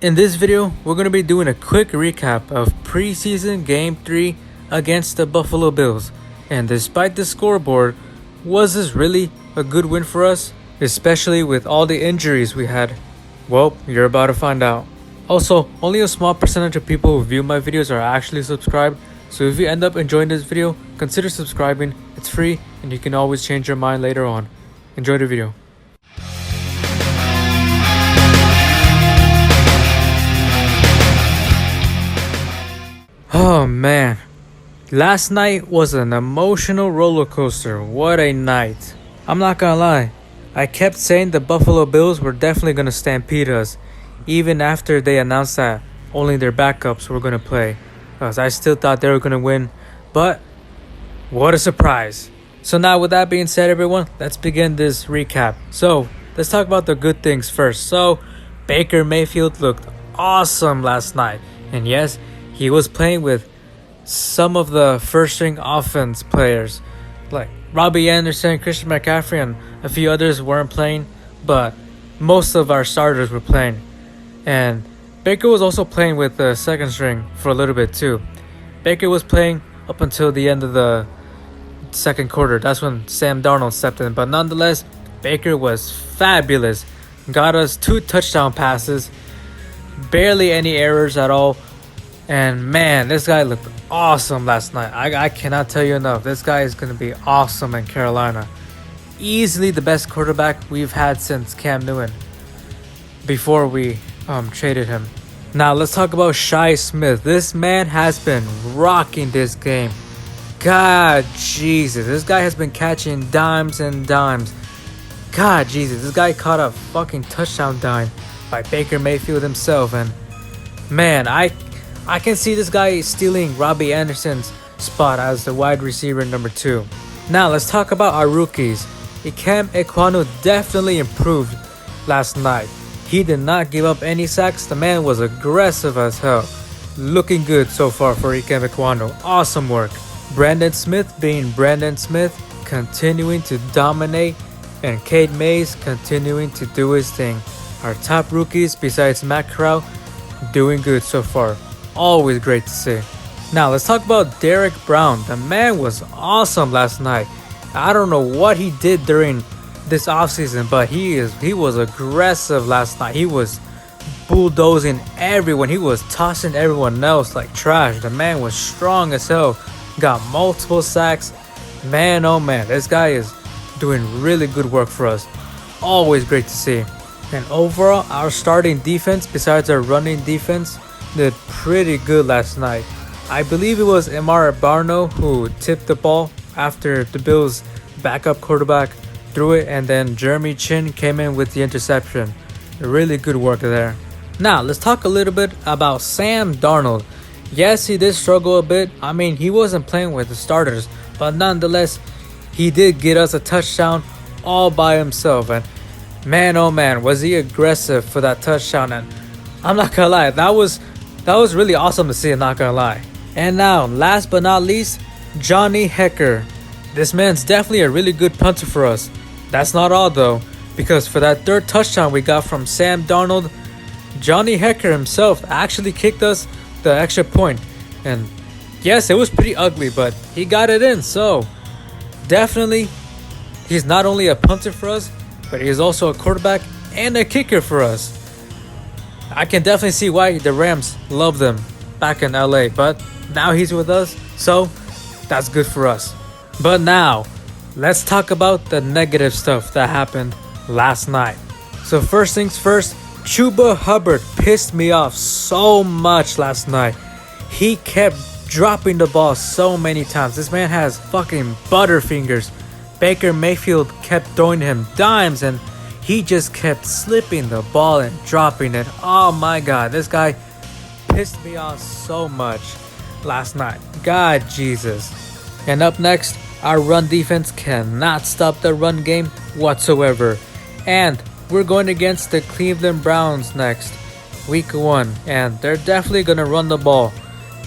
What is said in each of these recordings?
In this video, we're going to be doing a quick recap of preseason Game 3 against the Buffalo Bills. And despite the scoreboard, was this really a good win for us? Especially with all the injuries we had? Well, you're about to find out. Also, only a small percentage of people who view my videos are actually subscribed. So if you end up enjoying this video, consider subscribing. It's free and you can always change your mind later on. Enjoy the video. Oh man, last night was an emotional roller coaster. What a night. I'm not gonna lie, I kept saying the Buffalo Bills were definitely gonna stampede us, even after they announced that only their backups were gonna play, because I still thought they were gonna win, but what a surprise. So now with that being said, everyone, let's begin this recap. So let's talk about the good things first. So Baker Mayfield looked awesome last night, and yes, he was playing with some of the first-string offense players, like Robbie Anderson, Christian McCaffrey, and a few others weren't playing, but most of our starters were playing. And Baker was also playing with the second string for a little bit too. Baker was playing up until the end of the second quarter. That's when Sam Darnold stepped in. But nonetheless, Baker was fabulous. Got us 2 touchdown passes, barely any errors at all. And man, this guy looked awesome last night. I cannot tell you enough. This guy is going to be awesome in Carolina. Easily the best quarterback we've had since Cam Newton before we traded him. Now let's talk about Shi Smith. This man has been rocking this game. God Jesus, this guy has been catching dimes and dimes. God Jesus, this guy caught a fucking touchdown dime by Baker Mayfield himself. And man, I can see this guy stealing Robbie Anderson's spot as the wide receiver number 2. Now let's talk about our rookies. Ikem Ekwonu definitely improved last night. He did not give up any sacks. The man was aggressive as hell. Looking good so far for Ikem Ekwonu. Awesome work. Brandon Smith being Brandon Smith, continuing to dominate, and Cade Mays continuing to do his thing. Our top rookies besides Matt Corral doing good so far. Always great to see. Now let's talk about Derek Brown. The man was awesome last night. I don't know what he did during this offseason, but he was aggressive last night. He was bulldozing everyone. He was tossing everyone else like trash. The man was strong as hell. Got multiple sacks. Man, oh man, this guy is doing really good work for us. Always great to see. And overall, our starting defense, besides our running defense, did pretty good last night. I believe it was Amara Barno who tipped the ball after the Bills' backup quarterback threw it, and then Jeremy Chin came in with the interception. Really good work there. Now, let's talk a little bit about Sam Darnold. Yes, he did struggle a bit. I mean, he wasn't playing with the starters, but nonetheless, he did get us a touchdown all by himself. And man, oh man, was he aggressive for that touchdown. And I'm not gonna lie, that was really awesome to see, I'm not gonna lie. And now, last but not least, Johnny Hekker. This man's definitely a really good punter for us. That's not all though, because for that third touchdown we got from Sam Darnold, Johnny Hekker himself actually kicked us the extra point. And yes, it was pretty ugly, but he got it in. So definitely, he's not only a punter for us, but he's also a quarterback and a kicker for us. I can definitely see why the Rams love them back in LA, but now he's with us, so that's good for us. But now, let's talk about the negative stuff that happened last night. So first things first, Chuba Hubbard pissed me off so much last night. He kept dropping the ball so many times. This man has fucking butterfingers. Baker Mayfield kept throwing him dimes and he just kept slipping the ball and dropping it. Oh my god, this guy pissed me off so much last night. God Jesus. And up next, our run defense cannot stop the run game whatsoever. And we're going against the Cleveland Browns next, week 1. And they're definitely going to run the ball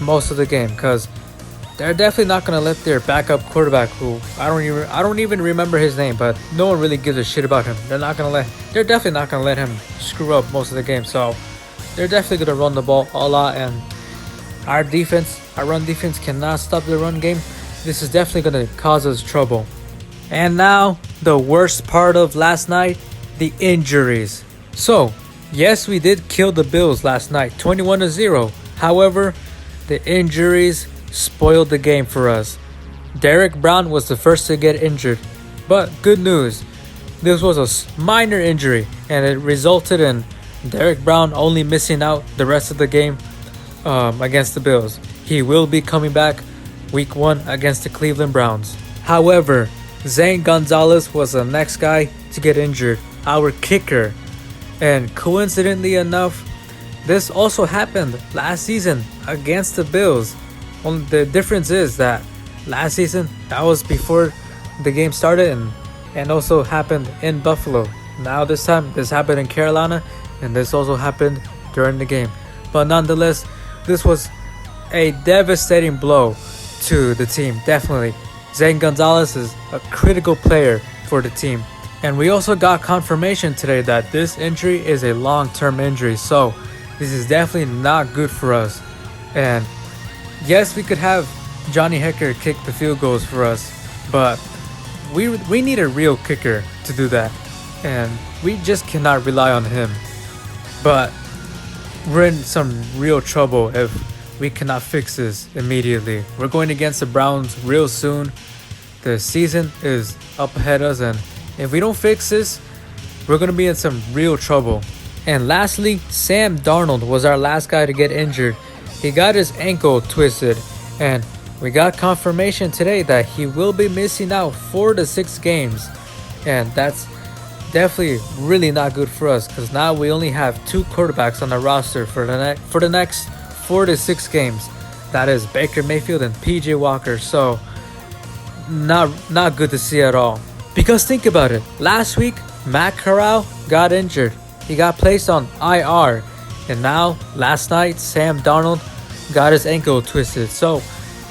most of the game, because they're definitely not going to let their backup quarterback, who I don't even remember his name, but no one really gives a shit about him. They're definitely not going to let him screw up most of the game. So they're definitely gonna run the ball a lot, and our run defense cannot stop the run game. This is definitely gonna cause us trouble. And now, the worst part of last night, the injuries. So, yes, we did kill the Bills last night, 21-0. However, the injuries spoiled the game for us. Derek Brown was the first to get injured. But good news, this was a minor injury, and it resulted in Derek Brown only missing out the rest of the game against the Bills. He will be coming back week 1 against the Cleveland Browns. However, Zane Gonzalez was the next guy to get injured, our kicker. And coincidentally enough, this also happened last season against the Bills. Only the difference is that last season, that was before the game started, and also happened in Buffalo. Now this time, this happened in Carolina, and this also happened during the game. But nonetheless, this was a devastating blow to the team, definitely. Zane Gonzalez is a critical player for the team. And we also got confirmation today that this injury is a long-term injury, so this is definitely not good for us. And yes, we could have Johnny Hecker kick the field goals for us, but we need a real kicker to do that, and we just cannot rely on him. But we're in some real trouble if we cannot fix this immediately. We're going against the Browns real soon. The season is up ahead of us, and if we don't fix this, we're going to be in some real trouble. And lastly, Sam Darnold was our last guy to get injured. He got his ankle twisted, and we got confirmation today that he will be missing out 4 to 6 games. And that's definitely really not good for us, because now we only have 2 quarterbacks on the roster for the next 4 to 6 games. That is Baker Mayfield and PJ Walker. So not good to see at all. Because think about it, last week Matt Corral got injured. He got placed on IR, and now last night Sam Darnold got his ankle twisted. So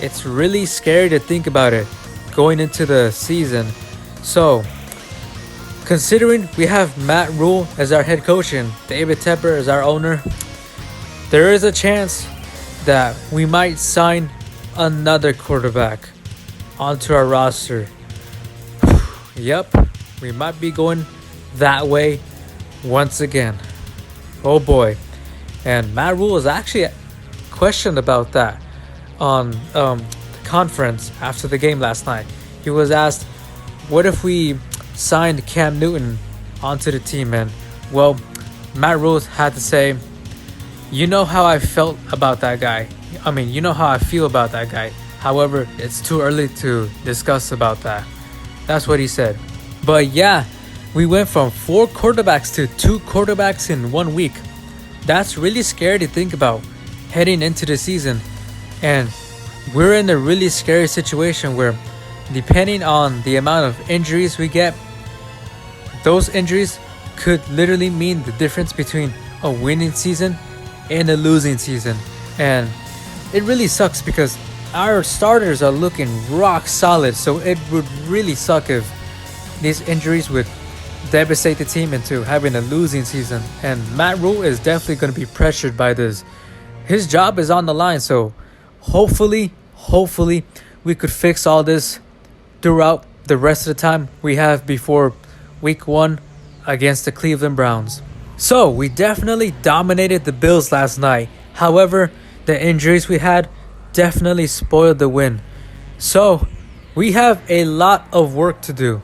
it's really scary to think about it going into the season. So considering we have Matt Rule as our head coach and David Tepper as our owner, there is a chance that we might sign another quarterback onto our roster. Yep, we might be going that way once again. Oh boy. And Matt Rule was actually questioned about that on conference after the game last night. He was asked, what if we signed Cam Newton onto the team? And well, Matt Rule had to say, you know how I felt about that guy. I mean, you know how I feel about that guy. However, it's too early to discuss about that. That's what he said. But yeah, we went from 4 quarterbacks to 2 quarterbacks in 1 week. That's really scary to think about heading into the season. And we're in a really scary situation where, depending on the amount of injuries we get, those injuries could literally mean the difference between a winning season and a losing season. And it really sucks because our starters are looking rock solid, so it would really suck if these injuries would devastate the team into having a losing season. And Matt Rule is definitely going to be pressured by this. His job is on the line, so hopefully we could fix all this throughout the rest of the time we have before week 1 against the Cleveland Browns. So we definitely dominated the Bills last night. However, the injuries we had definitely spoiled the win. So we have a lot of work to do.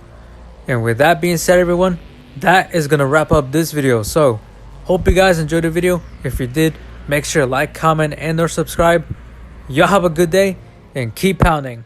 And with that being said, everyone, that is going to wrap up this video. So hope you guys enjoyed the video. If you did, make sure to like, comment, and or subscribe. Y'all have a good day and keep pounding.